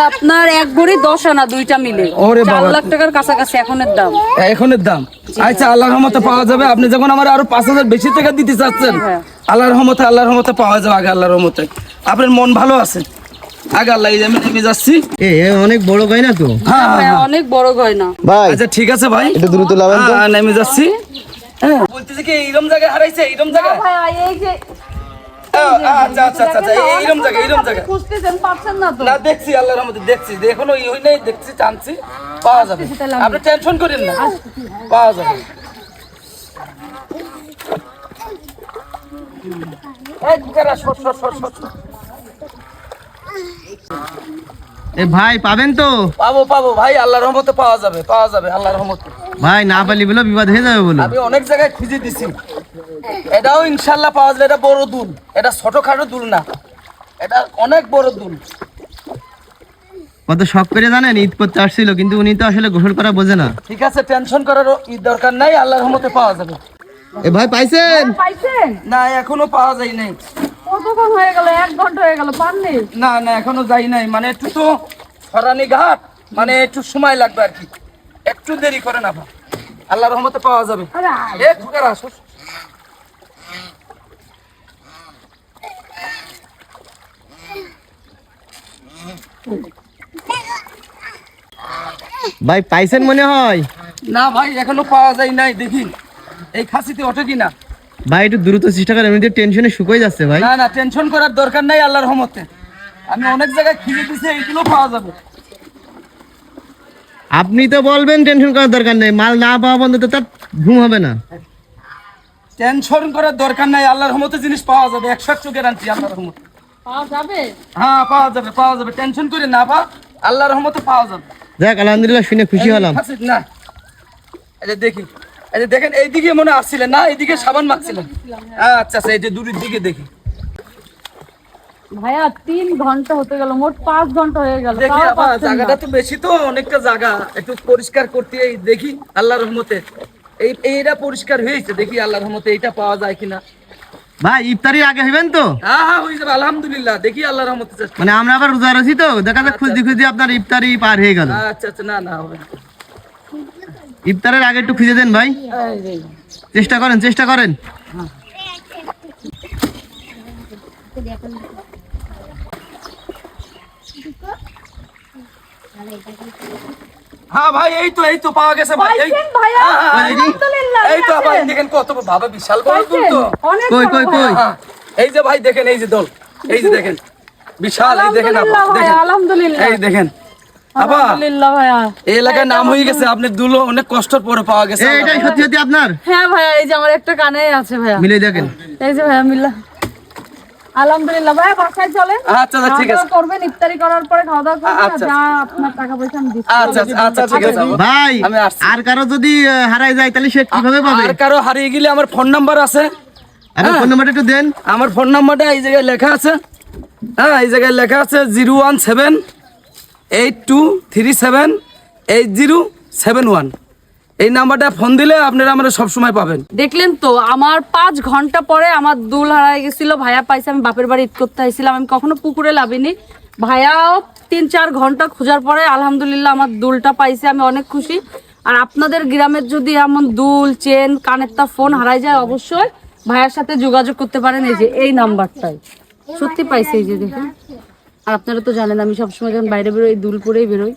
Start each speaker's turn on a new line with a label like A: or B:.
A: আপনার 1 ভরি 10 আনা দুইটা মিলে 4 লাখ টাকার কাছাকাছি এখনের দাম।
B: এখনের দাম। আচ্ছা, আল্লাহর রহমতে পাওয়া যাবে। আপনি যখন আমার আরো 5,000 বেশি টাকা দিতে চাচ্ছেন, আল্লাহর রহমতে পাওয়া যাবে। আগে আল্লাহর রহমতে আপনার মন ভালো আছে, আগে আল্লাহ আমি নেমে যাচ্ছি।
C: অনেক বড় গয়না তো।
A: হ্যাঁ অনেক বড় গয়না
C: ভাই
B: আচ্ছা ঠিক আছে ভাই,
C: একটু দ্রুত লাগান তো।
B: নেমে যাচ্ছি। বলতেছি কি এইরকম জায়গায় হারাইছে, এইরকম জায়গায়?
A: ভাই এই যে
B: আচ্ছা আচ্ছা আচ্ছা, এইরকম জায়গায়
A: খুঁজতেছেন পাচ্ছেন না তো?
B: না, দেখছি আল্লাহর রহমতে দেখছি, এখনো হই নাই, দেখছি টানছি, পাওয়া যাবে। আপনি টেনশন করেন না, পাওয়া যাবে। এই দুকারা সর সর সর সর।
C: ভাই পাবেন তো?
B: পাবো পাবো ভাই, আল্লাহর রহমতে পাওয়া যাবে, পাওয়া যাবে আল্লাহর রহমতে।
C: ভাই না পালি বলে বিবাদ হয়ে যাবে বলো।
B: আমি অনেক জায়গায় খুঁজে দিছি, এটাও ইনশাল্লাহ পাওয়া যাবে। এটা বড় দুল, এটা ছোটখাটো দুল না, এটা অনেক বড় দুল।
C: কত শখ করে জানেন, ঈদ করতে আসছিল, কিন্তু উনি তো আসলে গোসল করা বোঝে না।
B: ঠিক আছে, টেনশন করার দরকার নাই, আল্লাহর রহমতে পাওয়া যাবে।
C: ভাই পাইছেন?
A: পাইছেন?
B: না এখনো পাওয়া যায় নাই।
A: কতক্ষণ হয়ে গেল? 1 ঘন্টা হয়ে গেল, পাননি?
B: না না এখনো যাই নাই, মানে একটু তো সরানি ঘাট, মানে একটু সময় লাগবে আর কি, একটু দেরি করে না ভাই, আল্লাহর রহমতে পাওয়া যাবে। এ খুকারা আসো।
C: ভাই পাইছেন মনে হয়।
B: না ভাই এখনো পাওয়া যায় নাই, দেখি এই খাসিতে ওঠে কিনা।
C: ভাই একটু দ্রুত চেষ্টা করেন, এমনিতে টেনশনে শুকিয়ে যাচ্ছে ভাই।
B: না না টেনশন করার দরকার নাই, আল্লাহর রহমতে আমি অনেক জায়গায় খুঁজে দিছি, এইগুলো পাওয়া যাবে।
C: আপনি তো বলবেন টেনশন করার দরকার নেই, মাল না পাওয়া বন্ধ তো তার ঘুম হবে না।
B: টেনশন করার দরকার নাই, আল্লাহর রহমতে জিনিস পাওয়া যাবে, 100 গ্যারান্টি আল্লাহর রহমতে।
A: পাওয়া যাবে?
B: হ্যাঁ পাওয়া যাবে, পাওয়া যাবে, টেনশন করে না পা, আল্লাহর রহমতে পাওয়া যাবে।
C: যাক আলহামদুলিল্লাহ, শুনে খুশি হলাম।
B: না এই যে দেখি, এই যে দেখেন এইদিকে মনে আসছিলেন না, এইদিকে সাবান মাখছিলেন। আচ্ছা আচ্ছা, এই যে দূরের দিকে দেখি,
A: ভাইয়া 3 ঘন্টা হতে গেল, মোট 5 ঘন্টা হয়ে গেল,
B: দেখি
A: তাও
B: আপা,
A: পাচ্ছেন না।
B: জায়গাটা তো বেশি, তো অনেকটা জায়গা একটু পরিষ্কার করতে, এই দেখি আল্লাহর রহমতে এইটা পরিষ্কার হয়েছে, দেখি আল্লাহর রহমতে এইটা পাওয়া যায় কিনা।
C: ভাই ইফতারির আগে হইবেন তো?
B: হ্যাঁ হ্যাঁ হয়ে যাবে আলহামদুলিল্লাহ, দেখি আল্লাহর রহমতে চেষ্টা।
C: মানে আমরা আবার রোজা রয়েছি তো, দেখা যাক খুঁজতে খুঁজতে আপনার ইফতারি পার হয়ে গেল।
B: আচ্ছা আচ্ছা, না না হবে না।
C: ইফতারের আগে একটু খুঁজে দেন ভাই, চেষ্টা করেন চেষ্টা করেন।
B: হ্যাঁ ভাই এই তো পাওয়া গেছে ভাই,
A: পাইছেন ভাইয়া? আলহামদুলিল্লাহ,
B: এই তো ভাই দেখেন কত ভাবে বিশাল বড় দুল তো।
A: অনেক
C: কই
A: বড়
C: কই
A: ভাইয়া।
C: কই?
B: হ্যাঁ, এই যে ভাই দেখেন, এই যে দল, এই যে দেখেন বিশাল, এই দেখেন আপা,
A: আলহামদুলিল্লাহ ভাইয়া,
B: দেখেন
A: আলহামদুলিল্লাহ।
B: এই দেখেন আপা,
A: আলহামদুলিল্লাহ ভাইয়া।
B: এই এলাকার নাম হয়ে গেছে, আপনার দুলো অনেক কষ্টের পরে পাওয়া গেছে।
C: এটাই সত্যি সত্যি আপনার?
A: হ্যাঁ ভাইয়া, এই যে আমার একটা কানে আছে ভাইয়া,
C: মিলে দেখেন।
A: এই যে ভাইয়া মিল্লা। আলহামদুলিল্লাহ ভাইয়া, বাসায় চলেন।
B: আচ্ছা আচ্ছা ঠিক আছে,
A: খাওয়া দাওয়া করবেন, ইফতারি করার পরে খাওয়া দাওয়া করবেন,
B: আচ্ছা,
A: যা আপনার টাকা পয়সা আমি দিচ্ছি।
B: আচ্ছা আচ্ছা ঠিক আছে আপা।
C: ভাই
B: আমি আসছি।
C: আর কারো যদি হারাই যায় তাহলে সে কিভাবে পাবে?
B: আর কারো হারিয়ে গেলে আমার ফোন নাম্বার আছে,
C: আরে ফোন নাম্বারটা একটু দেন।
B: আমার ফোন নাম্বারটা এই জায়গায় লেখা আছে। হ্যাঁ এই জায়গায় লেখা আছে 01782378071। এই নাম্বারটা ফোন দিলে আপনারা আমরা সবসময় পাবেন।
A: দেখলেন তো, আমার 5 ঘন্টা পরে আমার দুল হারাই গেছিল, ভাইয়া পাইছে। আমি বাপের বাড়ি ঈদ করতে আইছিলাম, আমি কখনো পুকুরে লাভিনি। ভাইয়াও 3-4 ঘন্টা খোঁজার পরে আলহামদুলিল্লাহ আমার দুলটা পাইছে, আমি অনেক খুশি। আর আপনাদের গ্রামের যদি এমন দুল, চেন, কানের তা ফোন হারাই যায়, অবশ্যই ভাইয়ার সাথে যোগাযোগ করতে পারেন, এই যে এই নাম্বারটাই। সত্যি পাইছে, এই যে দেখেন। আর আপনারা তো জানেন আমি সবসময় যখন বাইরে বেরোই দুল পরেই বেরোই।